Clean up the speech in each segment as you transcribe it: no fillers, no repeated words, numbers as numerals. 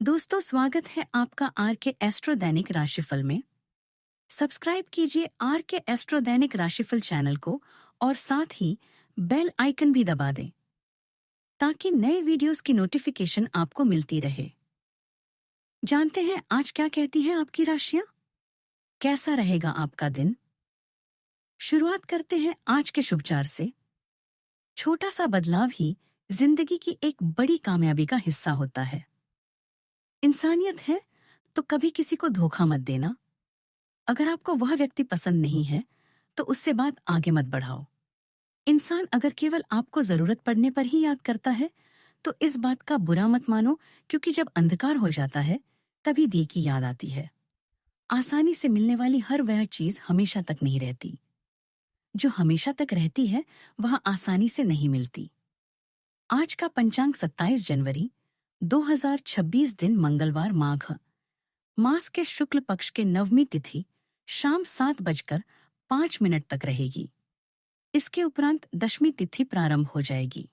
दोस्तों, स्वागत है आपका आर के एस्ट्रो दैनिक राशिफल में। सब्सक्राइब कीजिए आर के एस्ट्रो दैनिक राशिफल चैनल को और साथ ही बेल आइकन भी दबा दें ताकि नए वीडियोस की नोटिफिकेशन आपको मिलती रहे। जानते हैं आज क्या कहती हैं आपकी राशियां? कैसा रहेगा आपका दिन? शुरुआत करते हैं आज के शुभचार से। छोटा सा बदलाव ही जिंदगी की एक बड़ी कामयाबी का हिस्सा होता है। इंसानियत है तो कभी किसी को धोखा मत देना। अगर आपको वह व्यक्ति पसंद नहीं है तो उससे बात आगे मत बढ़ाओ। इंसान अगर केवल आपको जरूरत पड़ने पर ही याद करता है तो इस बात का बुरा मत मानो, क्योंकि जब अंधकार हो जाता है तभी दिए की याद आती है। आसानी से मिलने वाली हर वह चीज हमेशा तक नहीं रहती। जो हमेशा तक रहती है वह आसानी से नहीं मिलती। आज का पंचांग 27 जनवरी 2026 दिन मंगलवार, माघ मास के शुक्ल पक्ष के नवमी तिथि शाम 7:05 तक रहेगी। इसके उपरांत दशमी तिथि प्रारंभ हो जाएगी।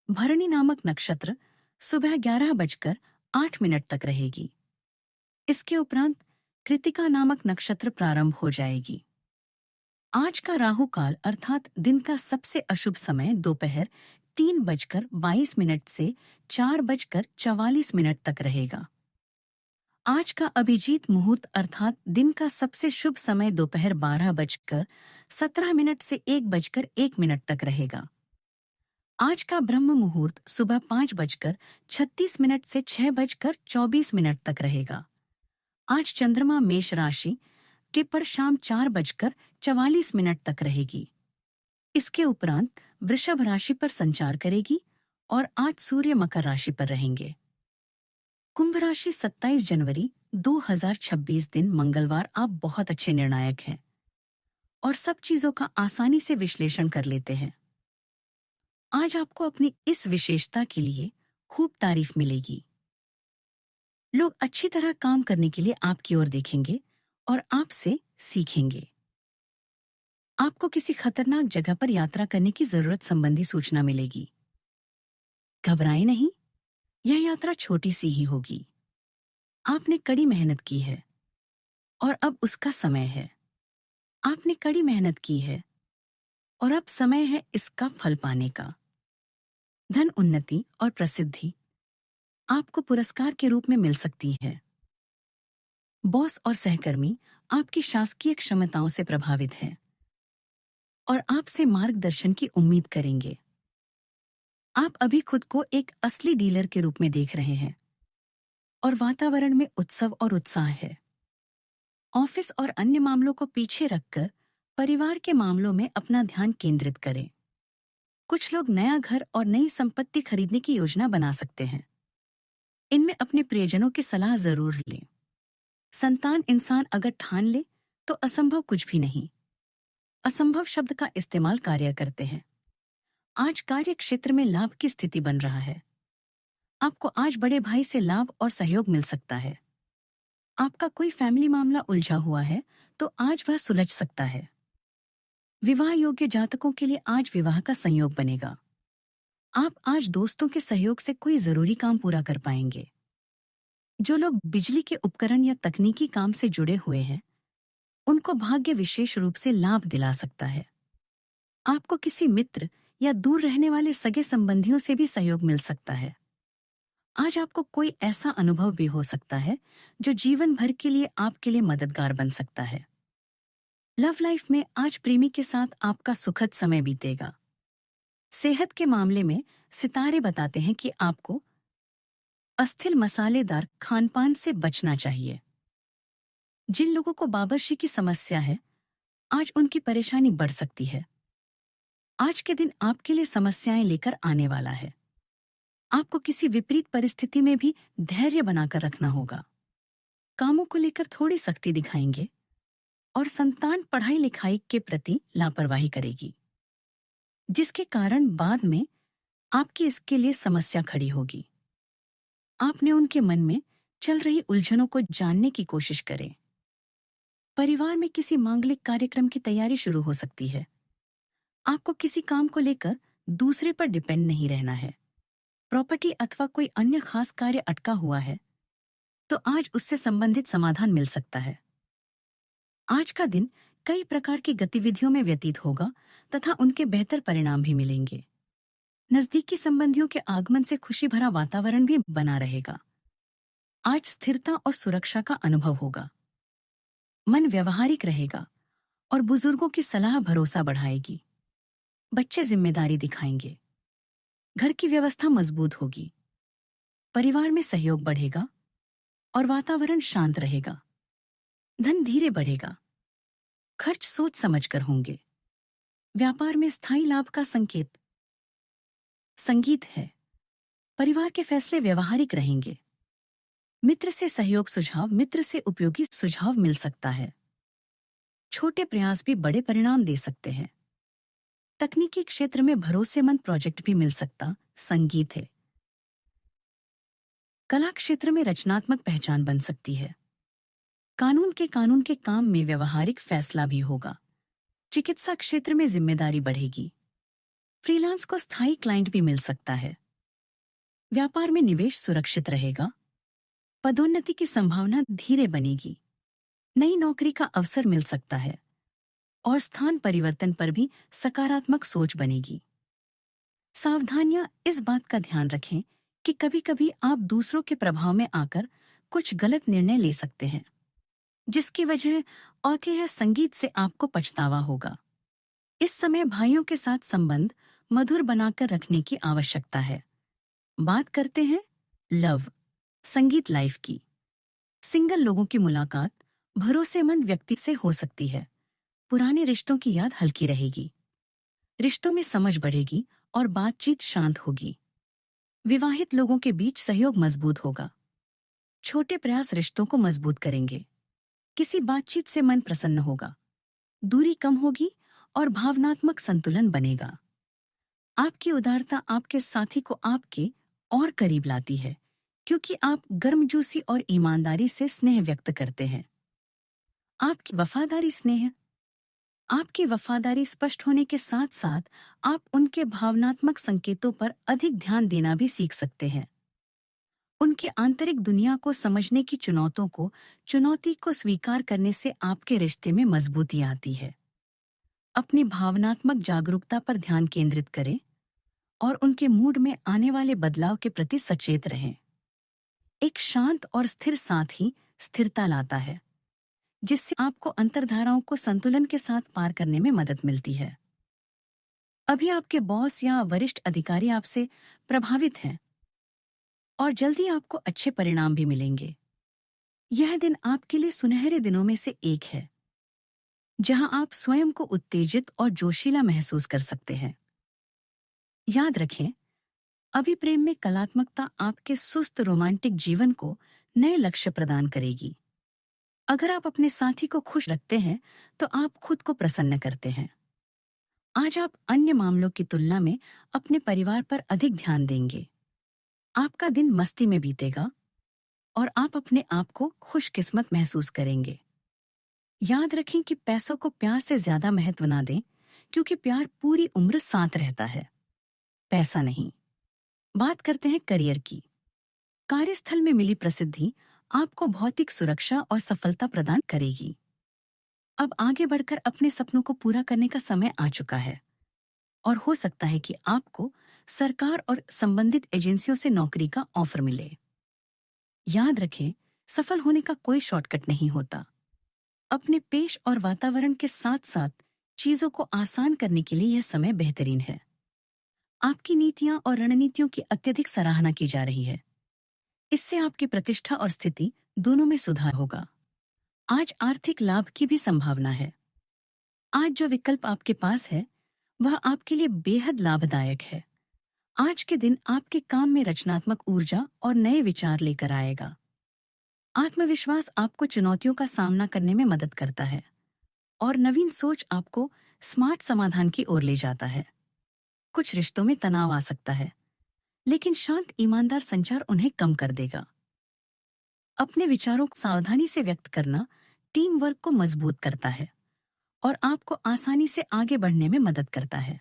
भरणी नामक नक्षत्र सुबह 11:08 तक रहेगी। इसके उपरांत कृतिका नामक नक्षत्र प्रारंभ हो जाएगी। आज का राहु काल अर्थात दिन का सबसे अशुभ समय दोपहर 3:22 से 4:44 तक रहेगा। आज का अभिजीत मुहूर्त अर्थात दिन का सबसे शुभ समय दोपहर 12:17 से 1:01 तक रहेगा। आज का ब्रह्म मुहूर्त सुबह 5:36 से 6:24 तक रहेगा। आज चंद्रमा मेष राशि टिपर शाम 4:44 तक रहेगी। इसके उपरांत वृषभ राशि पर संचार करेगी और आज सूर्य मकर राशि पर रहेंगे। कुंभ राशि 27 जनवरी 2026 दिन मंगलवार आप बहुत अच्छे निर्णायक हैं और सब चीजों का आसानी से विश्लेषण कर लेते हैं। आज आपको अपनी इस विशेषता के लिए खूब तारीफ मिलेगी। लोग अच्छी तरह काम करने के लिए आपकी ओर देखेंगे और आपसे सीखेंगे। आपको किसी खतरनाक जगह पर यात्रा करने की जरूरत संबंधी सूचना मिलेगी। घबराएं नहीं, यह यात्रा छोटी सी ही होगी। आपने कड़ी मेहनत की है और अब उसका समय है। आपने कड़ी मेहनत की है और अब समय है इसका फल पाने का। धन उन्नति और प्रसिद्धि आपको पुरस्कार के रूप में मिल सकती है। बॉस और सहकर्मी आपकी शासकीय क्षमताओं से प्रभावित हैं और आपसे मार्गदर्शन की उम्मीद करेंगे। आप अभी खुद को एक असली डीलर के रूप में देख रहे हैं और वातावरण में उत्सव और उत्साह है। ऑफिस और अन्य मामलों को पीछे रखकर परिवार के मामलों में अपना ध्यान केंद्रित करें। कुछ लोग नया घर और नई संपत्ति खरीदने की योजना बना सकते हैं। इनमें अपने प्रियजनों की सलाह जरूर लें। संतान इंसान अगर ठान ले तो असंभव कुछ भी नहीं। असंभव शब्द का इस्तेमाल कार्य करते हैं। आज कार्य क्षेत्र में लाभ की स्थिति बन रहा है। आपको आज बड़े भाई से लाभ और सहयोग मिल सकता है। आपका कोई फैमिली मामला उलझा हुआ है तो आज वह सुलझ सकता है। विवाह योग्य जातकों के लिए आज विवाह का संयोग बनेगा। आप आज दोस्तों के सहयोग से कोई जरूरी काम पूरा कर पाएंगे। जो लोग बिजली के उपकरण या तकनीकी काम से जुड़े हुए हैं उनको भाग्य विशेष रूप से लाभ दिला सकता है। आपको किसी मित्र या दूर रहने वाले सगे संबंधियों से भी सहयोग मिल सकता है। आज आपको कोई ऐसा अनुभव भी हो सकता है जो जीवन भर के लिए आपके लिए मददगार बन सकता है। लव लाइफ में आज प्रेमी के साथ आपका सुखद समय बीतेगा। सेहत के मामले में सितारे बताते हैं कि आपको अस्थिर मसालेदार खानपान से बचना चाहिए। जिन लोगों को बाबरशी की समस्या है आज उनकी परेशानी बढ़ सकती है। आज के दिन आपके लिए समस्याएं लेकर आने वाला है। आपको किसी विपरीत परिस्थिति में भी धैर्य बनाकर रखना होगा। कामों को लेकर थोड़ी सख्ती दिखाएंगे और संतान पढ़ाई लिखाई के प्रति लापरवाही करेगी, जिसके कारण बाद में आपकी इसके लिए समस्या खड़ी होगी। आपने उनके मन में चल रही उलझनों को जानने की कोशिश करें। परिवार में किसी मांगलिक कार्यक्रम की तैयारी शुरू हो सकती है। आपको किसी काम को लेकर दूसरे पर डिपेंड नहीं रहना है। प्रॉपर्टी अथवा कोई अन्य खास कार्य अटका हुआ है तो आज उससे संबंधित समाधान मिल सकता है। आज का दिन कई प्रकार की गतिविधियों में व्यतीत होगा तथा उनके बेहतर परिणाम भी मिलेंगे। नजदीकी संबंधियों के आगमन से खुशी भरा वातावरण भी बना रहेगा। आज स्थिरता और सुरक्षा का अनुभव होगा। मन व्यवहारिक रहेगा और बुजुर्गों की सलाह भरोसा बढ़ाएगी। बच्चे जिम्मेदारी दिखाएंगे। घर की व्यवस्था मजबूत होगी। परिवार में सहयोग बढ़ेगा और वातावरण शांत रहेगा। धन धीरे बढ़ेगा। खर्च सोच समझकर होंगे। व्यापार में स्थायी लाभ का संकेत। संगीत है। परिवार के फैसले व्यवहारिक रहेंगे। मित्र से सहयोग सुझाव, मित्र से उपयोगी सुझाव मिल सकता है। छोटे प्रयास भी बड़े परिणाम दे सकते हैं। तकनीकी क्षेत्र में भरोसेमंद प्रोजेक्ट भी मिल सकता। संगीत है। कला क्षेत्र में रचनात्मक पहचान बन सकती है। कानून के काम में व्यवहारिक फैसला भी होगा। चिकित्सा क्षेत्र में जिम्मेदारी बढ़ेगी। फ्रीलांस को स्थायी क्लाइंट भी मिल सकता है। व्यापार में निवेश सुरक्षित रहेगा। पदोन्नति की संभावना धीरे बनेगी। नई नौकरी का अवसर मिल सकता है और स्थान परिवर्तन पर भी सकारात्मक सोच बनेगी। सावधानियां इस बात का ध्यान रखें कि कभी-कभी आप दूसरों के प्रभाव में आकर कुछ गलत निर्णय ले सकते हैं, जिसकी वजह अकेले संगीत से आपको पछतावा होगा। इस समय भाइयों के साथ संबंध मधुर बनाकर रखने की आवश्यकता है। बात करते हैं लव, संगीत लाइफ की। सिंगल लोगों की मुलाकात भरोसेमंद व्यक्ति से हो सकती है। पुराने रिश्तों की याद हल्की रहेगी। रिश्तों में समझ बढ़ेगी और बातचीत शांत होगी। विवाहित लोगों के बीच सहयोग मजबूत होगा। छोटे प्रयास रिश्तों को मजबूत करेंगे। किसी बातचीत से मन प्रसन्न होगा। दूरी कम होगी और भावनात्मक संतुलन बनेगा। आपकी उदारता आपके साथी को आपके और करीब लाती है, क्योंकि आप गर्मजोशी और ईमानदारी से स्नेह व्यक्त करते हैं। आपकी वफादारी स्पष्ट होने के साथ साथ आप उनके भावनात्मक संकेतों पर अधिक ध्यान देना भी सीख सकते हैं। उनके आंतरिक दुनिया को समझने की चुनौती को स्वीकार करने से आपके रिश्ते में मजबूती आती है। अपनी भावनात्मक जागरूकता पर ध्यान केंद्रित करें और उनके मूड में आने वाले बदलाव के प्रति सचेत रहें। एक शांत और स्थिर साथ ही स्थिरता लाता है, जिससे आपको अंतर्धाराओं को संतुलन के साथ पार करने में मदद मिलती है। अभी आपके बॉस या वरिष्ठ अधिकारी आपसे प्रभावित हैं और जल्दी आपको अच्छे परिणाम भी मिलेंगे। यह दिन आपके लिए सुनहरे दिनों में से एक है, जहां आप स्वयं को उत्तेजित और जोशीला महसूस कर सकते हैं। याद रखें, अभी प्रेम में कलात्मकता आपके सुस्त रोमांटिक जीवन को नए लक्ष्य प्रदान करेगी। अगर आप अपने साथी को खुश रखते हैं तो आप खुद को प्रसन्न करते हैं। आज आप अन्य मामलों की तुलना में अपने परिवार पर अधिक ध्यान देंगे। आपका दिन मस्ती में बीतेगा और आप अपने आप को खुशकिस्मत महसूस करेंगे। याद रखें कि पैसों को प्यार से ज्यादा महत्व ना दें, क्योंकि प्यार पूरी उम्र साथ रहता है, पैसा नहीं। बात करते हैं करियर की। कार्यस्थल में मिली प्रसिद्धि आपको भौतिक सुरक्षा और सफलता प्रदान करेगी। अब आगे बढ़कर अपने सपनों को पूरा करने का समय आ चुका है और हो सकता है कि आपको सरकार और संबंधित एजेंसियों से नौकरी का ऑफर मिले। याद रखें, सफल होने का कोई शॉर्टकट नहीं होता। अपने पेश और वातावरण के साथ साथ चीजों को आसान करने के लिए यह समय बेहतरीन है। आपकी नीतियां और रणनीतियों की अत्यधिक सराहना की जा रही है। इससे आपकी प्रतिष्ठा और स्थिति दोनों में सुधार होगा। आज आर्थिक लाभ की भी संभावना है। आज जो विकल्प आपके पास है वह आपके लिए बेहद लाभदायक है। आज के दिन आपके काम में रचनात्मक ऊर्जा और नए विचार लेकर आएगा। आत्मविश्वास आपको चुनौतियों का सामना करने में मदद करता है और नवीन सोच आपको स्मार्ट समाधान की ओर ले जाता है। कुछ रिश्तों में तनाव आ सकता है, लेकिन शांत ईमानदार संचार उन्हें कम कर देगा। अपने विचारों को सावधानी से व्यक्त करना टीम वर्क को मजबूत करता है और आपको आसानी से आगे बढ़ने में मदद करता है।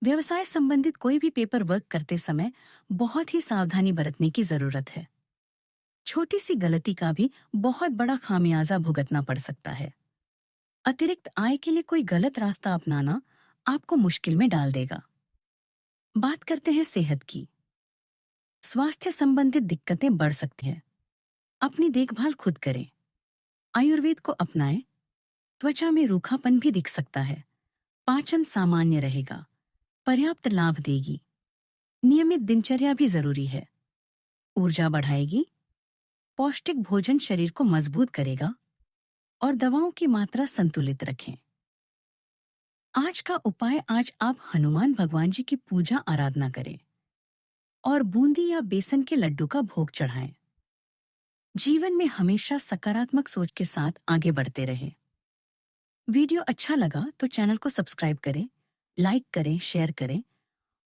व्यवसाय संबंधित कोई भी पेपर वर्क करते समय बहुत ही सावधानी बरतने की जरूरत है। छोटी सी गलती का भी बहुत बड़ा खामियाजा भुगतना पड़ सकता है। अतिरिक्त आय के लिए कोई गलत रास्ता अपनाना आपको मुश्किल में डाल देगा। बात करते हैं सेहत की। स्वास्थ्य संबंधित दिक्कतें बढ़ सकती हैं। अपनी देखभाल खुद करें। आयुर्वेद को अपनाएं। त्वचा में रूखापन भी दिख सकता है। पाचन सामान्य रहेगा। पर्याप्त लाभ देगी। नियमित दिनचर्या भी जरूरी है। ऊर्जा बढ़ाएगी। पौष्टिक भोजन शरीर को मजबूत करेगा और दवाओं की मात्रा संतुलित रखें। आज का उपाय, आज आप हनुमान भगवान जी की पूजा आराधना करें और बूंदी या बेसन के लड्डू का भोग चढ़ाएं। जीवन में हमेशा सकारात्मक सोच के साथ आगे बढ़ते रहें। वीडियो अच्छा लगा तो चैनल को सब्सक्राइब करें, लाइक करें, शेयर करें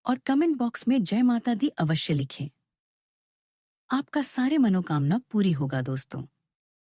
और कमेंट बॉक्स में जय माता दी अवश्य लिखें। आपका सारे मनोकामना पूरी होगा दोस्तों।